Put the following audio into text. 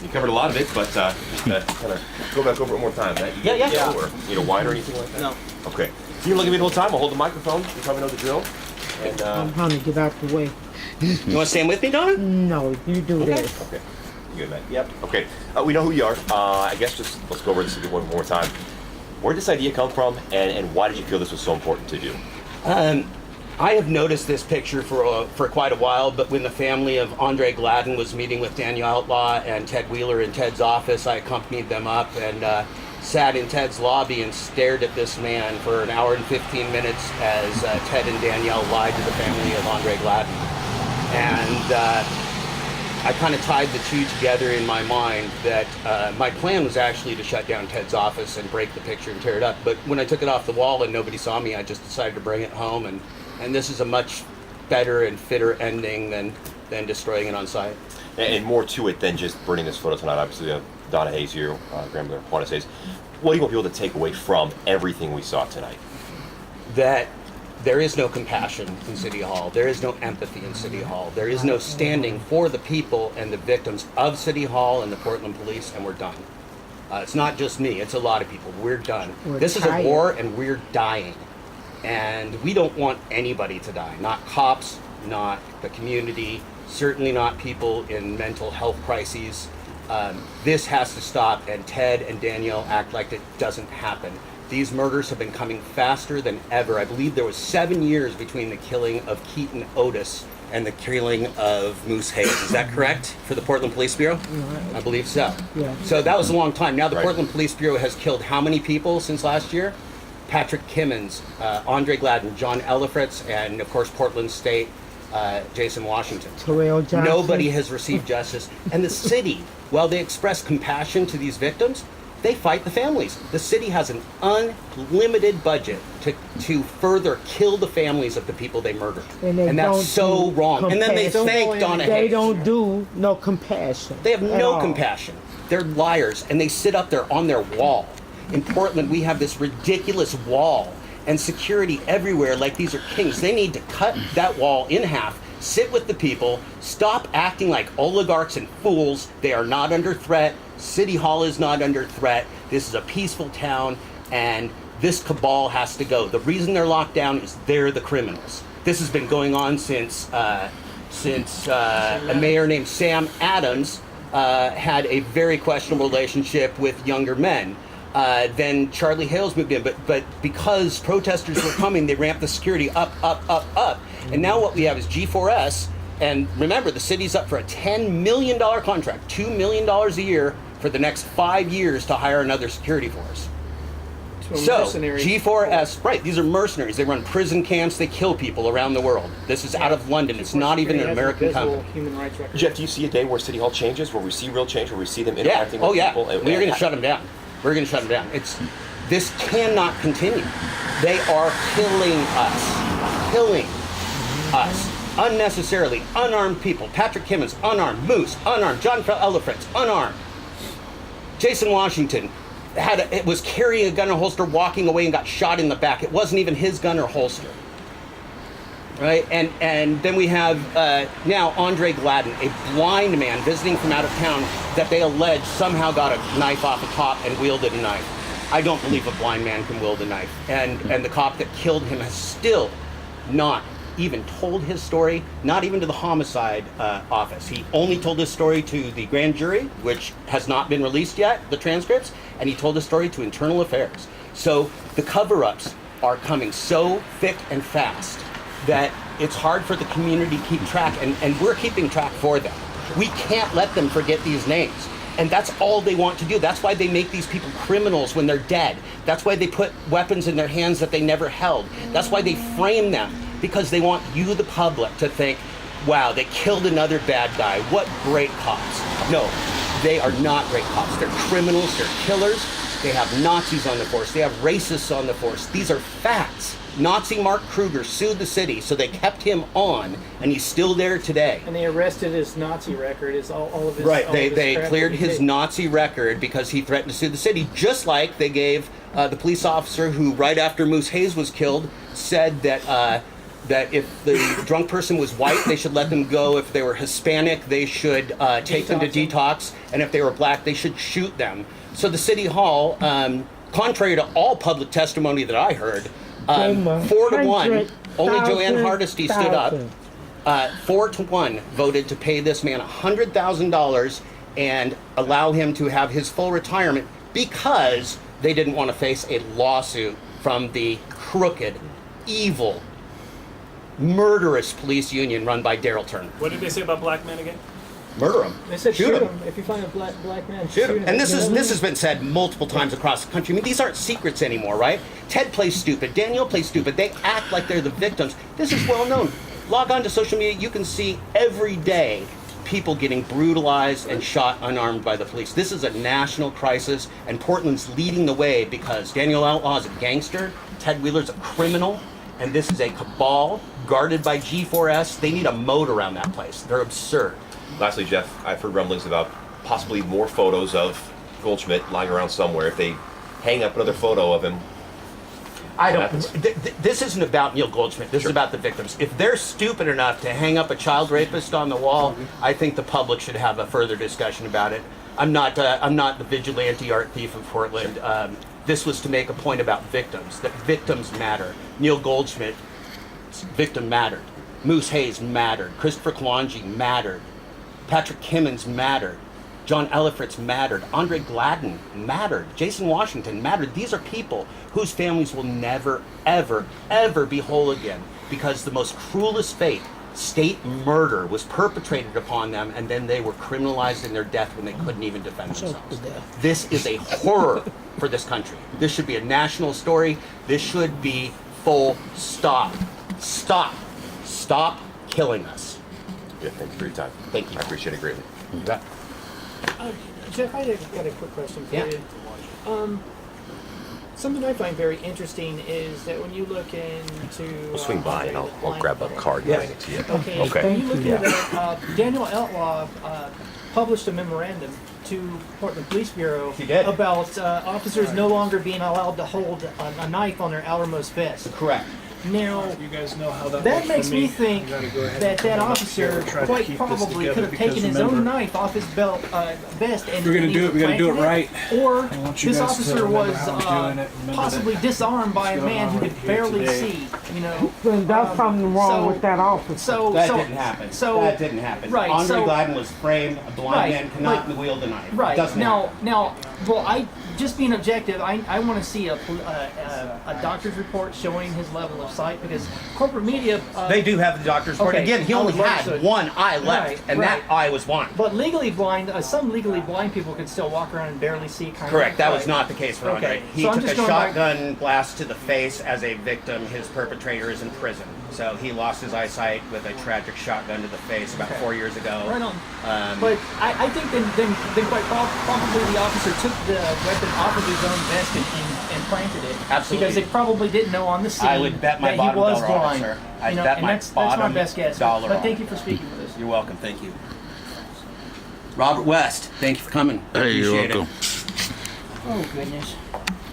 You covered a lot of it, but kind of go back over it one more time. That you Yeah. Or wine or anything like that? No. Okay. So you're looking at me the whole time. I'll hold the microphone. You probably know the drill. And I'm trying to get out the way. You want to stand with me, Donna? No, you do this. okay. You good, man? Yep. Okay. We know who you are. I guess just let's go over this again one more time. Where did this idea come from, and why did you feel this was so important to do? I have noticed this picture for quite a while, but when the family of Andre Gladden was meeting with Daniel Outlaw and Ted Wheeler in Ted's office, I accompanied them up and sat in Ted's lobby and stared at this man for an hour and 15 minutes as Ted and Danielle lied to the family of Andre Gladden. And I kind of tied the two together in my mind that my plan was actually to shut down Ted's office and break the picture and tear it up. But when I took it off the wall and nobody saw me, I just decided to bring it home. And this is a much better and fitter ending than destroying it on site. And more to it than just burning this photo tonight. Obviously, Donna Hayes here, grandmother Juana Hayes. What do you want people to take away from everything we saw tonight? That there is no compassion in City Hall. There is no empathy in City Hall. There is no standing for the people and the victims of City Hall and the Portland Police, and we're done. It's not just me, it's a lot of people. We're done. This is a war, and we're dying. And we don't want anybody to die. Not cops, not the community, certainly not people in mental health crises. This has to stop, and Ted and Danielle act like it doesn't happen. These murders have been coming faster than ever. I believe there was 7 years between the killing of Keaton Otis and the killing of Moose Hayes. Is that correct for the Portland Police Bureau? Right. I believe so. Yeah. So that was a long time. Now the Right. Portland Police Bureau has killed how many people since last year? Patrick Kimmons, Andre Gladden, John Ellifritz, and of course Portland State, Jason Washington. Terrell Johnson. Nobody has received justice. And the city, while they express compassion to these victims, they fight the families. The city has an unlimited budget to further kill the families of the people they murdered. And they that's don't so do wrong. And then they compassion. thank Donna They Hayes. don't do no compassion. They have at no all. compassion. They're liars, and they sit up there on their wall. In Portland, we have this ridiculous wall and security everywhere like these are kings. They need to cut that wall in half, sit with the people, stop acting like oligarchs and fools. They are not under threat. City Hall is not under threat. This is a peaceful town, and this cabal has to go. The reason they're locked down is they're the criminals. This has been going on since a mayor named Sam Adams had a very questionable relationship with younger men. Then Charlie Hales moved in, but because protesters were coming, they ramped the security up. And now what we have is G4S, and remember, the city's up for a $10 million contract, $2 million a year for the next 5 years to hire another security force. So, G4S, right, these are mercenaries. They run prison camps, they kill people around the world. This is out of London. It's not even an American company. Human rights record. Jeff, do you see a day where City Hall changes, where we see real change, where we see them interacting with people? We're going to shut them down. We're going to shut them down. This cannot continue. They are killing us unnecessarily. Unarmed people. Patrick Kimmons, unarmed. Moose, unarmed. John Ellifritz, unarmed. Jason Washington was carrying a gun or holster, walking away, and got shot in the back. It wasn't even his gun or holster. Right, and then we have now Andre Gladden, a blind man visiting from out of town that they allege somehow got a knife off a cop and wielded a knife. I don't believe a blind man can wield a knife. And the cop that killed him has still not even told his story, not even to the homicide office. He only told his story to the grand jury, which has not been released yet, the transcripts, and he told his story to Internal Affairs. So the cover-ups are coming so thick and fast that it's hard for the community to keep track, and we're keeping track for them. We can't let them forget these names. And that's all they want to do. That's why they make these people criminals when they're dead. That's why they put weapons in their hands that they never held. That's why they frame them, because they want you, the public, to think, wow, they killed another bad guy. What great cops. No, they are not great cops. They're criminals, they're killers. They have Nazis on the force. They have racists on the force. These are facts. Nazi Mark Kruger sued the city, so they kept him on, and he's still there today. And they arrested his Nazi record, all of his. Right, all they of his crap cleared that he his did. Nazi record because he threatened to sue the city, just like they gave the police officer who, right after Moose Hayes was killed, said that that if the drunk person was white, they should let them go. If they were Hispanic, they should take them to detox. And if they were black, they should shoot them. So the city hall, contrary to all public testimony that I heard, 4-1, only Joanne Hardesty stood up. 4-1 voted to pay this man $100,000 and allow him to have his full retirement because they didn't want to face a lawsuit from the crooked, evil, murderous police union run by Daryl Turner. What did they say about black men again? Murder him. They said Shoot shoot him. him. If you find a black man, Shoot him. And this You know, has been said multiple times across the country. I mean, these aren't secrets anymore, right? Ted plays stupid. Danielle plays stupid. They act like they're the victims. This is well known. Log on to social media. You can see every day people getting brutalized and shot unarmed by the police. This is a national crisis, and Portland's leading the way because Daniel Outlaw is a gangster, Ted Wheeler's a criminal, and this is a cabal guarded by G4S. They need a moat around that place. They're absurd. Lastly, Jeff, I've heard rumblings about possibly more photos of Goldschmidt lying around somewhere. If they hang up another photo of him, I don't. happens? This isn't about Neil Goldschmidt. This is about the victims. If they're stupid enough to hang up a child rapist on the wall, I think the public should have a further discussion about it. I'm not the vigilante art thief of Portland. This was to make a point about victims. That victims matter. Neil Goldschmidt's victim mattered. Moose Hayes mattered. Christopher Kawanji mattered. Patrick Kimmins mattered. John Elifritz mattered. Andre Gladden mattered. Jason Washington mattered. These are people whose families will never, ever, ever be whole again because the most cruelest fate, state murder, was perpetrated upon them, and then they were criminalized in their death when they couldn't even defend themselves. This is a horror for this country. This should be a national story. This should be full stop. Stop. Stop killing us. yeah, thank you for your time. Thank you. I appreciate it greatly. You bet. Jeff, I got a quick question for Yeah. you. Something I find very interesting is that when you look into We'll swing by and I'll grab a card and Yeah. bring it to you. Okay. Okay. When you look at that, Daniel Outlaw published a memorandum to Portland Police Bureau He did. about officers no longer being allowed to hold a knife on their outermost vest. Correct. Now, You guys know how that that works makes for me think You gotta go ahead that and that pull it up officer here and try to quite keep this probably together could have because taken his remember, own knife off his belt vest and We're gonna and do either it, we gotta do it planted right. Or I want you this guys to officer remember was how we're doing it. Remember possibly that disarmed by a what's man who going could on here barely today. see. You know, Then that's something wrong so- with that officer. so That so didn't happen. So that didn't happen. Right. Andre so, Gladden was framed. A blind Right, man cannot but- wield a knife. Right. Doesn't happen. Now, well, I just being objective, I want to see a doctor's report showing his level of sight because corporate media. They do have the doctor's report. Okay, Again, he I only would love had to- one eye left, Right, and right. that eye was blind. But legally blind, some legally blind people could still walk around and barely see. Kind Correct. of. That was Right. not the case for Andre. Okay, He so I'm took just a going by- shotgun blast to the face as a victim. His perpetrator is in prison. So he lost his eyesight with a tragic shotgun to the face about 4 years ago. Right on. Um, But I think then quite probably the officer took the weapon off of his own vest and planted it. Absolutely. Because they probably didn't know on the scene I would bet my that bottom he was dollar on it, blind. sir. I'd You know, bet and my that's my bottom best guess. dollar But on thank it. you for speaking with us. You're welcome. Thank you. Robert West, thank you for coming. Hey, you're Appreciate it. welcome. Oh goodness.